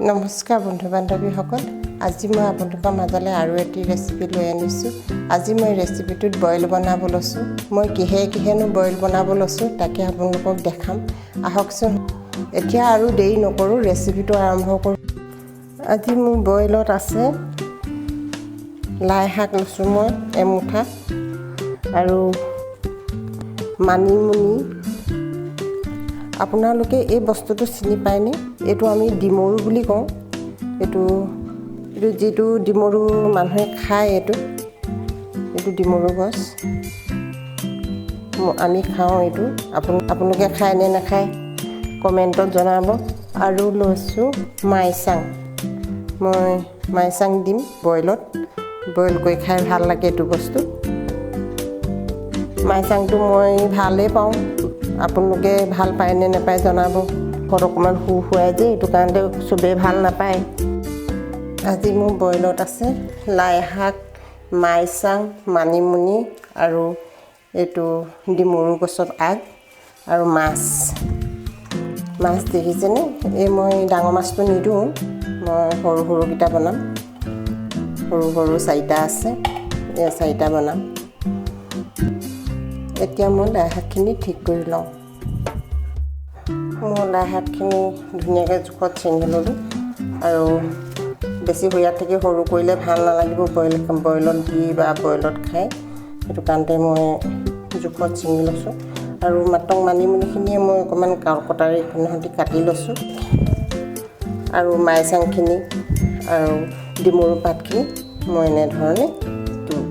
নমস্কাৰ বন্ধু বান্ধৱীসকল, আজি মই আপোনালোকৰ মাজলৈ আৰু এটি ৰেচিপি লৈ আনিছোঁ। আজি মই ৰেচিপিটোত বইল বনাব লৈছোঁ। মই কিহেনো বইল বনাব লৈছোঁ তাকে আপোনালোকক দেখাম। আহকচোন, এতিয়া আৰু দেৰি নকৰোঁ, ৰেচিপিটো আৰম্ভ কৰোঁ। আজি মোৰ বইলত আছে লাই শাক লৈছোঁ মই এমুঠা, আৰু মানিমুনি। আপোনালোকে এই বস্তুটো চিনি পায়নে? এইটো আমি ডিমৰু বুলি কওঁ। এইটো যিটো ডিমৰু মানুহে খায়, এইটো ডিমৰু গছ আমি খাওঁ। এইটো আপোনালোকে খায় নে নাখায় কমেণ্টত জনাব। আৰু লৈছোঁ মাইচাং। মই মাইচাং দিম বইলত, বইল কৰি খাই ভাল লাগে এইটো বস্তু। মাইচাংটো মই ভালেই পাওঁ, আপোনালোকে ভাল পায় নে নাপায় জনাব। ঘৰত অকণমান খুৱাই যে, এইটো কাৰণতে চবেই ভাল নাপায়। আজি মোৰ বইলত আছে লাই শাক, মাইচাং, মানিমুনি আৰু এইটো ডিমৰু গছৰ আগ আৰু মাছ দেখিছেনে? এই মই ডাঙৰ মাছটো নিদিওঁ, মই সৰু সৰুকেইটা বনাম। সৰু চাৰিটা আছে, এই চাৰিটা বনাম। এতিয়া মই লাই শাকখিনি ঠিক কৰি লওঁ। মই লাই শাকখিনি ধুনীয়াকৈ জোখত ছিঙি ল'লোঁ, আৰু বেছি সৰিয়াত থাকি সৰু কৰিলে ভাল নালাগিব বইলত দি বা বইলত খাই। সেইটো কাৰণতে মই জোখত ছিঙি লৈছোঁ। আৰু মাত্ৰ মানিমুনিখিনিয়ে মই অকণমান কটাৰীখনৰ সৈতে কাটি লৈছোঁ, আৰু মাইচাংখিনি আৰু ডিমৰু পাতখিনি মই এনেধৰণে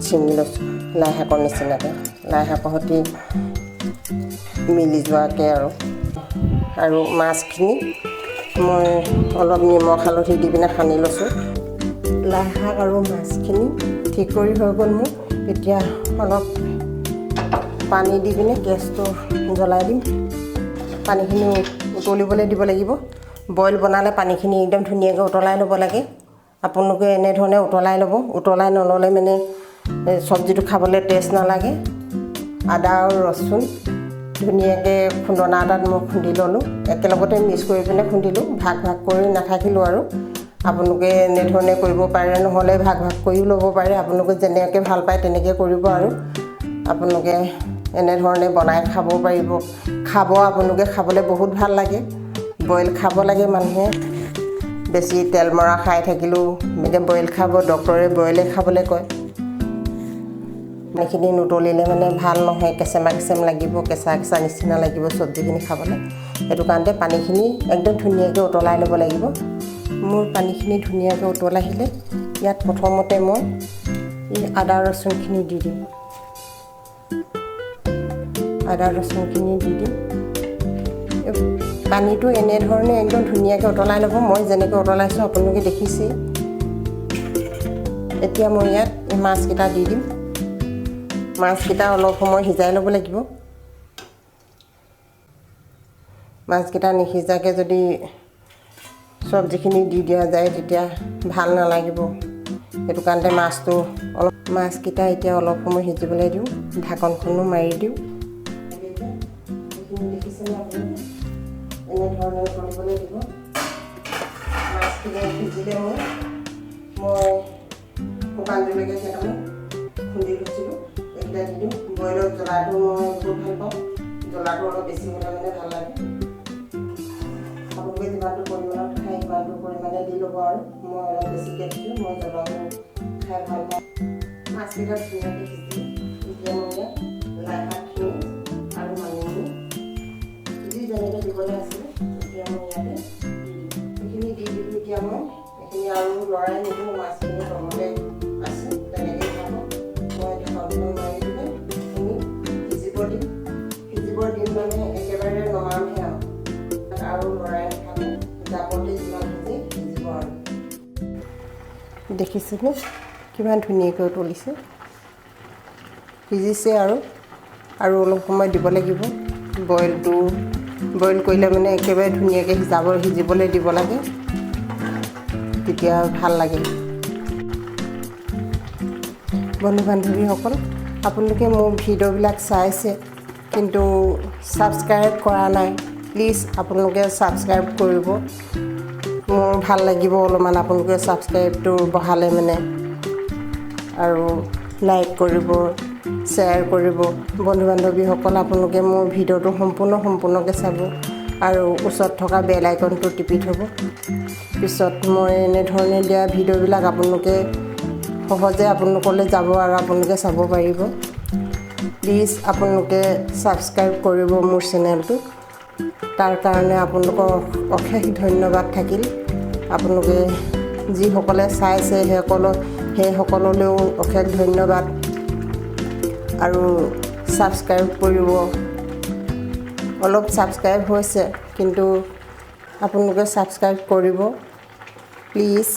ছিঙি লৈছোঁ, লাই শাকৰ নিচিনাকৈ, লাই শাকৰ সৈতে মিলি যোৱাকৈ। আৰু মাছখিনি মই অলপ নিমখ হালধি দি পিনে সানি লৈছোঁ। লাই শাক আৰু মাছখিনি ঠিক কৰি হৈ গ'ল মোৰ। এতিয়া অলপ পানী দি পিনে গেছটো জ্বলাই দিম। পানীখিনি উতলিবলৈ দিব লাগিব। বইল বনালে পানীখিনি একদম ধুনীয়াকৈ উতলাই ল'ব লাগে। আপোনালোকে এনেধৰণে উতলাই ল'ব। উতলাই নল'লে মানে চব্জিটো খাবলৈ টেষ্ট নালাগে। আদা আৰু ৰচুন ধুনীয়াকৈ খুন্দনা এটাত মই খুন্দি ল'লোঁ, একেলগতে মিক্স কৰি পিনে খুন্দিলোঁ, ভাগ কৰি নাথাকিলোঁ। আৰু আপোনালোকে এনেধৰণে কৰিব পাৰে, নহ'লে ভাগ কৰিও ল'ব পাৰে। আপোনালোকে যেনেকৈ ভাল পায় তেনেকৈ কৰিব। আৰু আপোনালোকে এনেধৰণে বনাই খাব পাৰিব, আপোনালোকে খাবলৈ বহুত ভাল লাগে। বইল খাব লাগে মানুহে, বেছি তেল মৰা খাই থাকিলেও এতিয়া বইল খাব, ডক্তৰে বইলে খাবলৈ কয়। এইখিনি নুতলিলে মানে ভাল নহয়, কেঁচেম লাগিব, কেঁচা নিচিনা লাগিব চব্জিখিনি খাবলৈ। সেইটো কাৰণতে পানীখিনি একদম ধুনীয়াকৈ উতলাই ল'ব লাগিব। মোৰ পানীখিনি ধুনীয়াকৈ উতল আহিলে ইয়াত প্ৰথমতে মই এই আদা ৰচুনখিনি দি দিম। পানীটো এনেধৰণে একদম ধুনীয়াকৈ উতলাই ল'ব। মই যেনেকৈ উতলাইছোঁ আপোনালোকে দেখিছেই। এতিয়া মই ইয়াত এই মাছকেইটা দি দিম। মাছকেইটা অলপ সময় সিজাই ল'ব লাগিব। মাছকেইটা নিসিজাকৈ যদি চব্জিখিনি দি দিয়া যায় তেতিয়া ভাল নালাগিব। সেইটো কাৰণতে মাছকেইটা এতিয়া অলপ সময় সিজিবলৈ দিওঁ, ঢাকনখনো মাৰি দিওঁ। দেখিছেনে আপুনি? এনেধৰণে উতলিবলৈ দিব। মাছখিনি সিজিলে মই শুকান জলকীয়া কেইটামান খুন্দি লৈছিলোঁ, এইকেইটা দি দিওঁ। বইলত জ্বলাটো মই বহুত ভাল পাওঁ, জ্বলাটো অলপ বেছি হ'লে মানে ভাল লাগে। আপোনালোকে যিমানটো পৰিমাণত খাই সিমানটো পৰিমাণে দি ল'ব। আৰু মই অলপ বেছিকৈ দিছোঁ, মই জ্বলাটো খাই ভাল পাওঁ। মাছকেইটা ধুনীয়াকৈ সিজিলোঁ। এতিয়া মই ইয়াত লাই শাকখিনি আৰু মানিমুনি যেনেকৈ দিবলৈ আছিলে এতিয়া মই ইয়াতে এইখিনি দি দিলোঁ। এতিয়া মই এইখিনি আৰু লৰাই নিদিওঁ, মাছখিনি তলতে আছে তেনেকৈ খাব। মই ঢাকনখন মাৰি দিলে এইখিনি সিজিব দিম মানে একেবাৰে নমামহে আৰু লৰাই নাথাকোঁ, জাপতে যিমান সিজিব। আৰু দেখিছেনে কিমান ধুনীয়াকৈ উতলিছে, সিজিছে। আৰু অলপ সময় দিব লাগিব। বইল কৰিলে মানে একেবাৰে ধুনীয়াকৈ সিজিবলৈ দিব লাগে, তেতিয়া ভাল লাগে। বন্ধু বান্ধৱীসকল, আপোনালোকে মোৰ ভিডিঅ'বিলাক চাইছে কিন্তু ছাবস্ক্ৰাইব কৰা নাই, প্লিজ আপোনালোকে ছাবস্ক্ৰাইব কৰিব। মোৰ ভাল লাগিব অলপমান আপোনালোকে ছাবস্ক্ৰাইবটো বঢ়ালে মানে আৰু লাইক কৰিব শ্বেয়াৰ কৰিব বন্ধু বান্ধৱীসকল আপোনালোকে মোৰ ভিডিঅ'টো সম্পূৰ্ণকৈ চাব আৰু ওচৰত থকা বেল আইকনটো টিপি থ'ব পিছত মই এনেধৰণে দিয়া ভিডিঅ'বিলাক আপোনালোকে সহজে আপোনালোকলৈ যাব আৰু আপোনালোকে চাব পাৰিব প্লিজ আপোনালোকে ছাবস্ক্ৰাইব কৰিব মোৰ চেনেলটো তাৰ কাৰণে আপোনালোকক অশেষ ধন্যবাদ থাকিল আপোনালোকে যিসকলে চাইছে সেইসকললৈও অশেষ ধন্যবাদ আৰু ছাবস্ক্ৰাইব কৰিব অলপ ছাবস্ক্ৰাইব হৈছে কিন্তু আপোনালোকে ছাবস্ক্ৰাইব কৰিব প্লিজ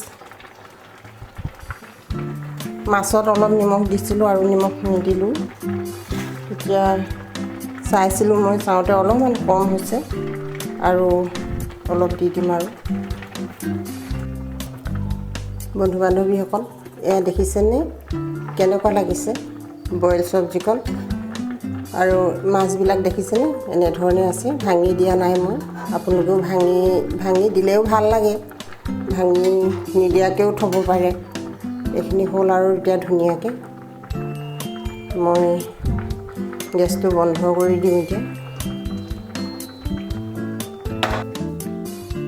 মাছত অলপ নিমখ দিছিলোঁ আৰু নিমখ নিদিলোঁ এতিয়া চাইছিলোঁ মই চাওঁতে অলপমান কম হৈছে আৰু অলপ দি দিম আৰু বন্ধু বান্ধৱীসকল এয়া দেখিছেনে কেনেকুৱা লাগিছে বইল চব্জিকণ আৰু মাছবিলাক দেখিছেনে এনেধৰণে আছে ভাঙি দিয়া নাই মই আপোনালোকেও ভাঙি দিলেও ভাল লাগে ভাঙি নিদিয়াকৈও থ'ব পাৰে এইখিনি হ'ল আৰু এতিয়া ধুনীয়াকৈ মই গেছটো বন্ধ কৰি দিওঁ এতিয়া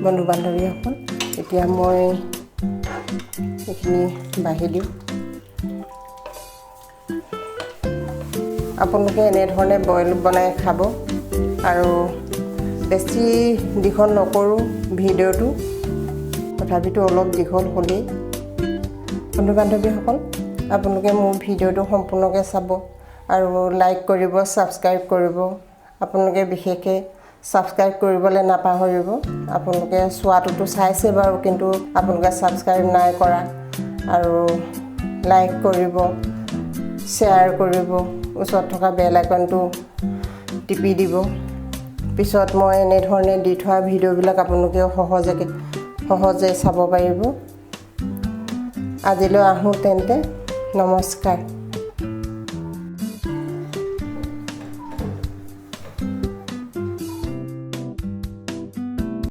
বন্ধু বান্ধৱীসকল এতিয়া মই এইখিনি বাঢ়ি দিওঁ আপোনালোকে এনেধৰণে বইল বনাই খাব আৰু বেছি দীঘল নকৰোঁ ভিডিঅ'টো তথাপিতো অলপ দীঘল হ'লেই বন্ধু বান্ধৱীসকল আপোনালোকে মোৰ ভিডিঅ'টো সম্পূৰ্ণকৈ চাব আৰু লাইক কৰিব ছাবস্ক্ৰাইব কৰিব আপোনালোকে বিশেষকৈ ছাবস্ক্ৰাইব কৰিবলৈ নাপাহৰিব আপোনালোকে চোৱাটোতো চাইছে বাৰু কিন্তু আপোনালোকে ছাবস্ক্ৰাইব নাই কৰা আৰু লাইক কৰিব শ্বেয়াৰ কৰিব ওচৰত থকা বেল আইকনটো টিপি দিব পিছত মই এনেধৰণে দি থোৱা ভিডিঅ'বিলাক আপোনালোকে সহজে চাব পাৰিব আজিলৈ আহোঁ তেন্তে নমস্কাৰ